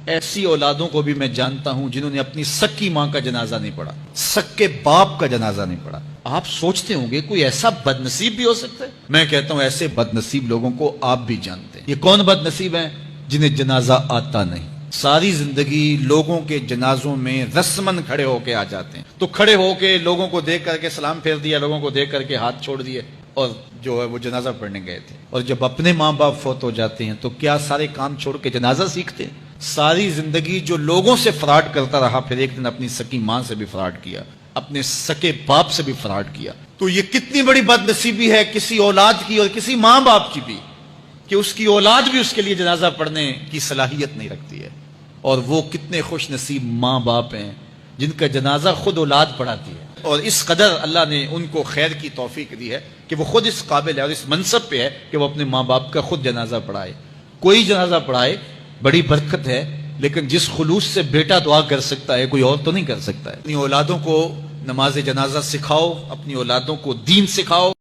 ایسی اولادوں کو بھی میں جانتا ہوں جنہوں نے اپنی سکی ماں کا جنازہ نہیں پڑھا، سکے باپ کا جنازہ نہیں پڑھا۔ آپ سوچتے ہوں گے کوئی ایسا بد نصیب بھی ہو سکتا ہے؟ میں کہتا ہوں ایسے بد نصیب لوگوں کو آپ بھی جانتے ہیں۔ یہ کون بد نصیب ہیں؟ جنہیں جنازہ آتا نہیں، ساری زندگی لوگوں کے جنازوں میں رسمن کھڑے ہو کے آ جاتے ہیں، تو کھڑے ہو کے لوگوں کو دیکھ کر کے سلام پھیر دیا، لوگوں کو دیکھ کر کے ہاتھ چھوڑ دیے، اور جو ہے وہ جنازہ پڑھنے گئے تھے۔ اور جب اپنے ماں باپ فوت ہو جاتے ہیں تو کیا سارے کام چھوڑ کے جنازہ سیکھتے ہیں؟ ساری زندگی جو لوگوں سے فراڈ کرتا رہا، پھر ایک دن اپنی سکی ماں سے بھی فراڈ کیا، اپنے سکے باپ سے بھی فراڈ کیا۔ تو یہ کتنی بڑی بد نصیبی ہے کسی اولاد کی اور کسی ماں باپ کی بھی، کہ اس کی اولاد بھی اس کے لیے جنازہ پڑھنے کی صلاحیت نہیں رکھتی ہے۔ اور وہ کتنے خوش نصیب ماں باپ ہیں جن کا جنازہ خود اولاد پڑھاتی ہے، اور اس قدر اللہ نے ان کو خیر کی توفیق دی ہے کہ وہ خود اس قابل ہے اور اس منصب پہ ہے کہ وہ اپنے ماں باپ کا خود جنازہ پڑھائے۔ کوئی جنازہ پڑھائے بڑی برکت ہے، لیکن جس خلوص سے بیٹا دعا کر سکتا ہے کوئی اور تو نہیں کر سکتا ہے۔ اپنی اولادوں کو نماز جنازہ سکھاؤ، اپنی اولادوں کو دین سکھاؤ۔